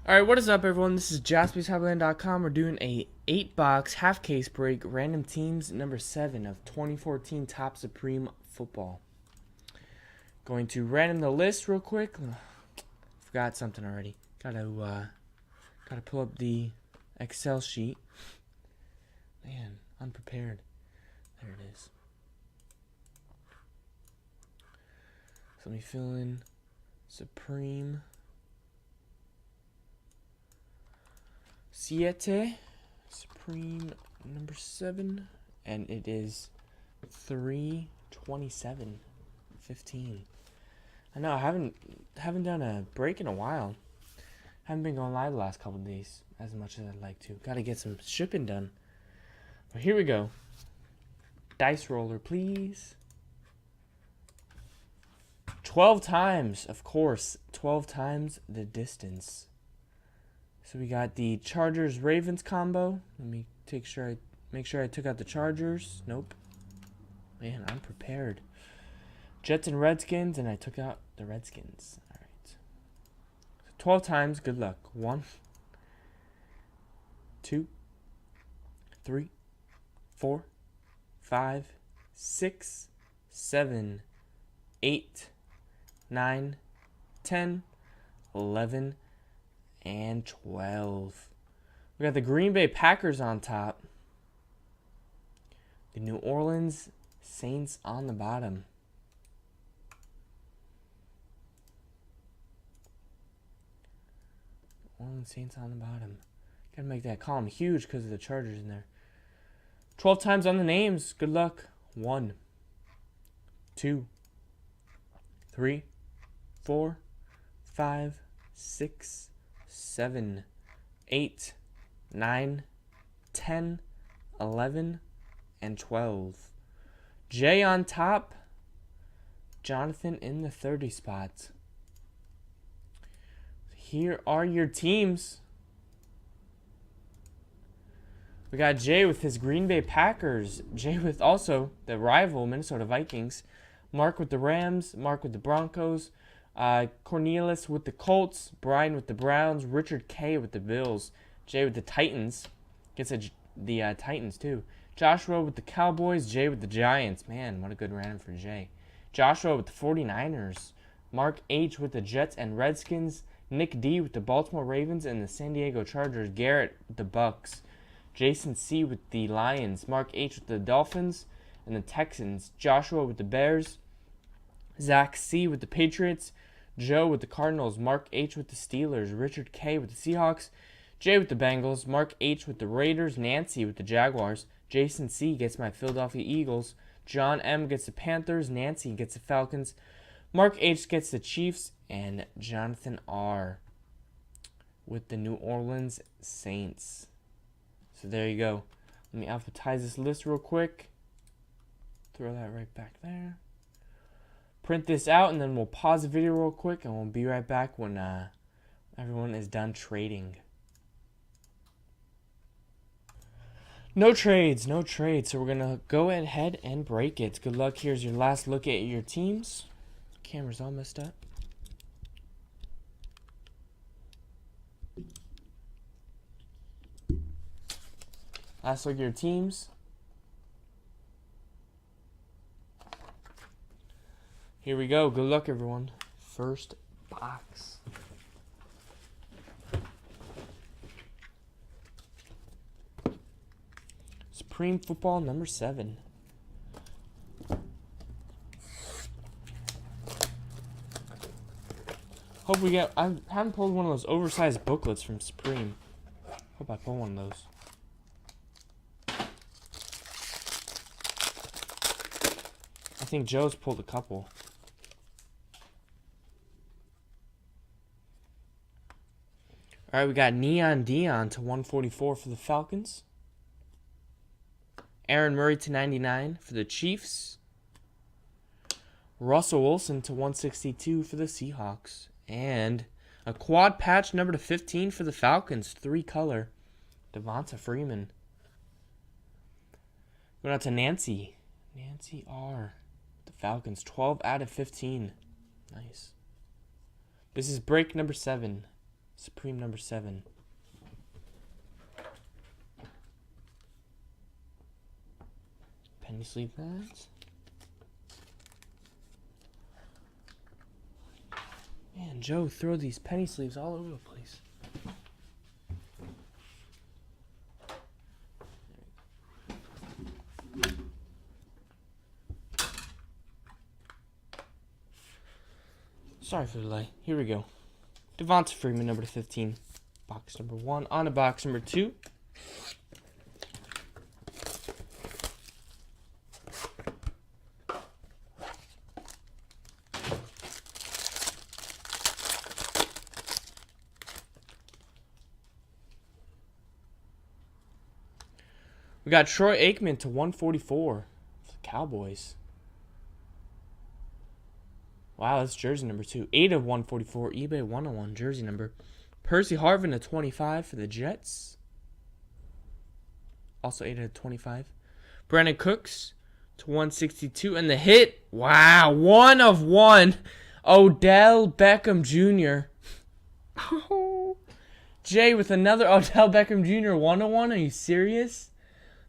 Alright, what is up everyone? This is JaspysHobbyland.com. We're doing a 8-box half case break, random teams number 7 of 2014 Top Supreme Football. Going to random the list real quick. Forgot something already. Gotta pull up the Excel sheet. Man, unprepared. There it is. So let me fill in Supreme Siete, Supreme number 7, and it is 3/27/15. I know I haven't done a break in a while. Haven't been going live the last couple of days as much as I'd like to. Got to get some shipping done. But here we go. Dice roller, please. 12 times, of course. 12 times the distance. So we got the Chargers-Ravens combo. Let me make sure I took out the Chargers. Nope. Man, I'm prepared. Jets and Redskins, and I took out the Redskins. All right. So 12 times. Good luck. 1, 2, 3, 4, 5, 6, 7, 8, 9, 10, 11, and 12. We got the Green Bay Packers on top. The New Orleans Saints on the bottom. New Orleans Saints on the bottom. Gotta make that column huge because of the Chargers in there. 12 times on the names. Good luck. 1, 2, 3, 4, 5, 6, 7, 8, 9, 10, 11, and 12. Jay on top. Jonathan in the 30 spots. Here are your teams. We got Jay with his Green Bay Packers. Jay with also the rival Minnesota Vikings. Mark with the Rams. Mark with the Broncos. Cornelius with the Colts, Brian with the Browns, Richard K with the Bills, Jay with the Titans, gets the Titans too. Joshua with the Cowboys, Jay with the Giants. Man, what a good random for Jay. Joshua with the 49ers, Mark H with the Jets and Redskins, Nick D with the Baltimore Ravens and the San Diego Chargers, Garrett with the Bucks, Jason C with the Lions, Mark H with the Dolphins and the Texans, Joshua with the Bears, Zach C with the Patriots, Joe with the Cardinals, Mark H with the Steelers, Richard K with the Seahawks, Jay with the Bengals, Mark H with the Raiders, Nancy with the Jaguars, Jason C gets my Philadelphia Eagles, John M gets the Panthers, Nancy gets the Falcons, Mark H gets the Chiefs, and Jonathan R with the New Orleans Saints. So there you go. Let me alphabetize this list real quick. Throw that right back there. Print this out, and then we'll pause the video real quick, and we'll be right back when everyone is done trading. No trades. So we're going to go ahead and break it. Good luck. Here's your last look at your teams. Camera's all messed up. Last look at your teams. Here we go. Good luck, everyone. First box. Supreme Football number 7. Hope we get. I haven't pulled one of those oversized booklets from Supreme. Hope I pull one of those. I think Joe's pulled a couple. All right, we got Neon Dion to 144 for the Falcons. Aaron Murray to 99 for the Chiefs. Russell Wilson to 162 for the Seahawks. And a quad patch number to 15 for the Falcons. 3-color. Devonta Freeman. Going out to Nancy. Nancy R. The Falcons. 12 out of 15. Nice. This is break number 7. Supreme number 7. Penny sleeve that. Man, Joe, throw these penny sleeves all over the place. Sorry for the delay. Here we go. Devonta Freeman, number 15. Box number 1. On to box number 2. We got Troy Aikman to 144 for the Cowboys. Wow, that's jersey number 2. 8 of 144. eBay 101 jersey number. Percy Harvin to 25 for the Jets. Also 8 out of 25. Brandon Cooks to 162. And the hit. Wow, 1 of 1. Odell Beckham Jr. Oh, Jay with another Odell Beckham Jr. 101. Are you serious?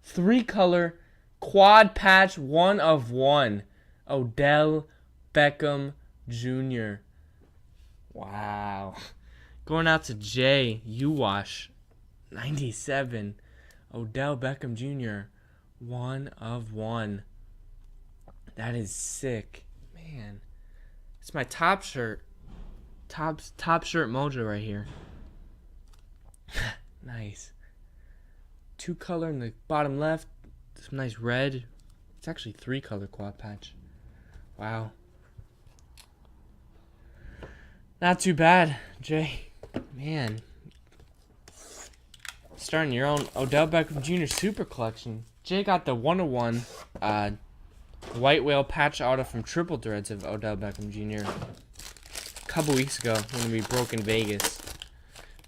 3-color quad patch 1 of 1. Odell Beckham Jr. Wow. Going out to Jay Uwash. 97. Odell Beckham Jr. 1 of 1. That is sick. Man. It's my top shirt. Top shirt mojo right here. Nice. 2-color in the bottom left. Some nice red. It's actually 3-color quad patch. Wow. Not too bad, Jay. Man. Starting your own Odell Beckham Jr. Super Collection. Jay got the 101 White Whale patch auto from Triple Threads of Odell Beckham Jr. a couple weeks ago when we broke in Vegas.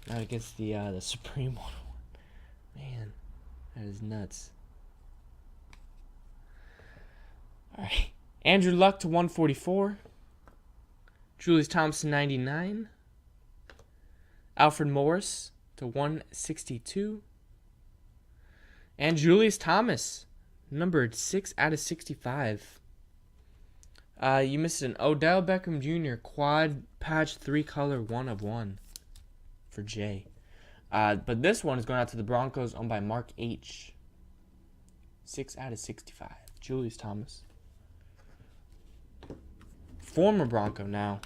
Now it gets the Supreme 101. Man, that is nuts. Alright. Andrew Luck to 144. Julius Thompson 99. Alfred Morris to 162. And Julius Thomas, numbered 6 out of 65. You missed an Odell Beckham Jr. quad patch 3-color 1 of 1 for Jay. But this one is going out to the Broncos, owned by Mark H. 6 out of 65. Julius Thomas. Former Bronco now.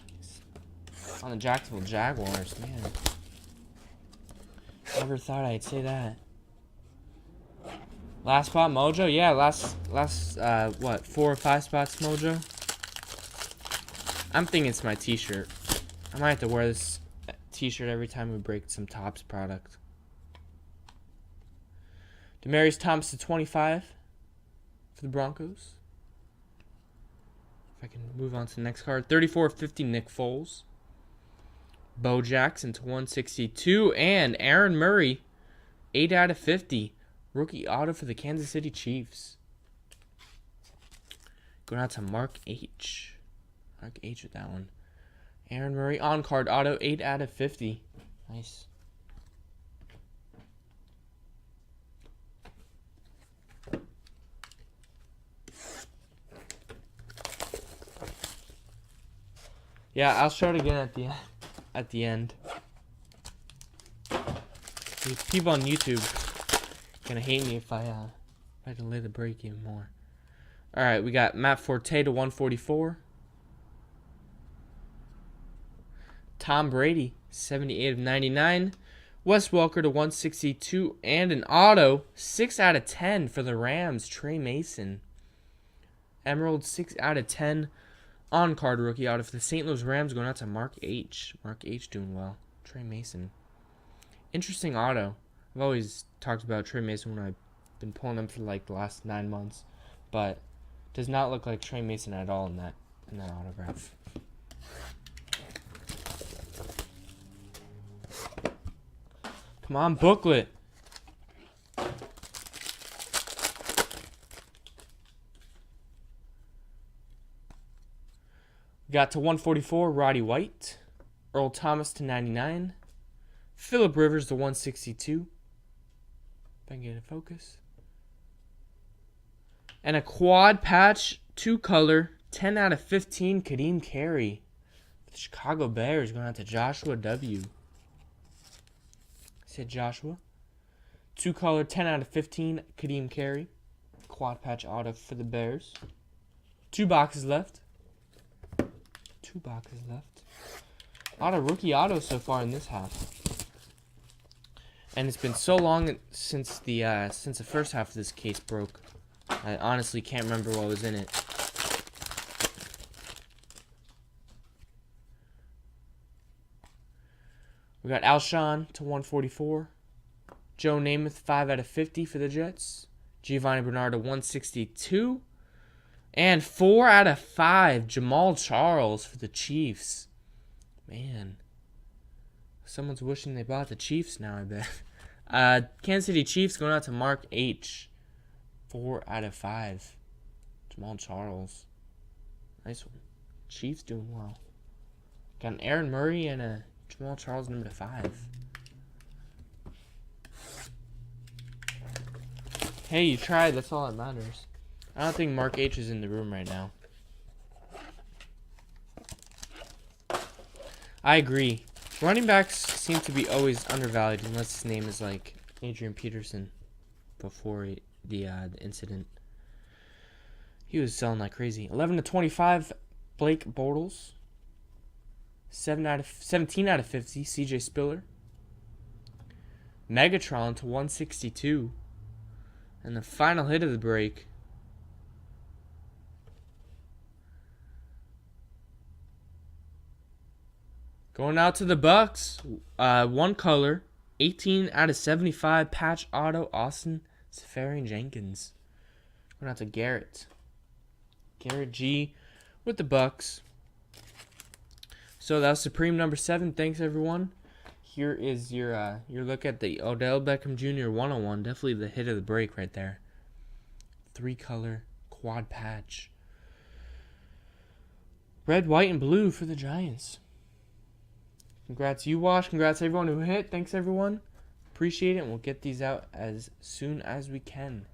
On the Jacksonville Jaguars, man. Never thought I'd say that. Last spot mojo? Yeah, last what, 4 or 5 spots mojo? I'm thinking it's my t-shirt. I might have to wear this t-shirt every time we break some Topps product. Demaryius Thomas to 25 for the Broncos. If I can move on to the next card. 34/50 Nick Foles. Bo Jackson to 162. And Aaron Murray, 8 out of 50. Rookie auto for the Kansas City Chiefs. Going out to Mark H. Mark H with that one. Aaron Murray on-card auto, 8 out of 50. Nice. Yeah, I'll show it again at the end. These people on YouTube gonna hate me if I delay the break even more. All right, we got Matt Forte to 144. Tom Brady, 78 of 99. Wes Welker to 162. And an auto, 6 out of 10 for the Rams, Trey Mason. Emerald, 6 out of 10. On-card rookie auto for the St. Louis Rams, going out to Mark H. Mark H doing well. Trey Mason. Interesting auto. I've always talked about Trey Mason when I've been pulling him for like the last 9 months. But does not look like Trey Mason at all in that autograph. Come on, booklet. Got to 144, Roddy White. Earl Thomas to 99. Phillip Rivers to 162. If I can get it focus. And a quad patch, 2-color, 10 out of 15, Kadeem Carey. The Chicago Bears going out to Joshua W. I said Joshua. 2-color, 10 out of 15, Kadeem Carey. Quad patch auto for the Bears. 2 boxes left. 2 boxes left. A lot of rookie autos so far in this half. And it's been so long since the first half of this case broke. I honestly can't remember what was in it. We got Alshon to 144. Joe Namath, 5 out of 50 for the Jets. Giovanni Bernard to 162. And 4 out of 5, Jamal Charles for the Chiefs. Man. Someone's wishing they bought the Chiefs now, I bet. Kansas City Chiefs going out to Mark H. 4 out of 5. Jamal Charles. Nice one. Chiefs doing well. Got an Aaron Murray and a Jamal Charles number 5. Hey, you tried. That's all that matters. I don't think Mark H is in the room right now. I agree. Running backs seem to be always undervalued unless his name is like Adrian Peterson before the incident. He was selling like crazy. 11 to 25, Blake Bortles. 17 out of 50, CJ Spiller. Megatron to 162. And the final hit of the break. Going out to the Bucks. 1 color. 18 out of 75, patch auto, Austin Seferian-Jenkins. Going out to Garrett. Garrett G with the Bucks. So that was Supreme number 7. Thanks, everyone. Here is your look at the Odell Beckham Jr. 101. Definitely the hit of the break right there. 3-color quad patch. Red, white, and blue for the Giants. Congrats, you Wash. Congrats, everyone who hit. Thanks, everyone. Appreciate it, and we'll get these out as soon as we can.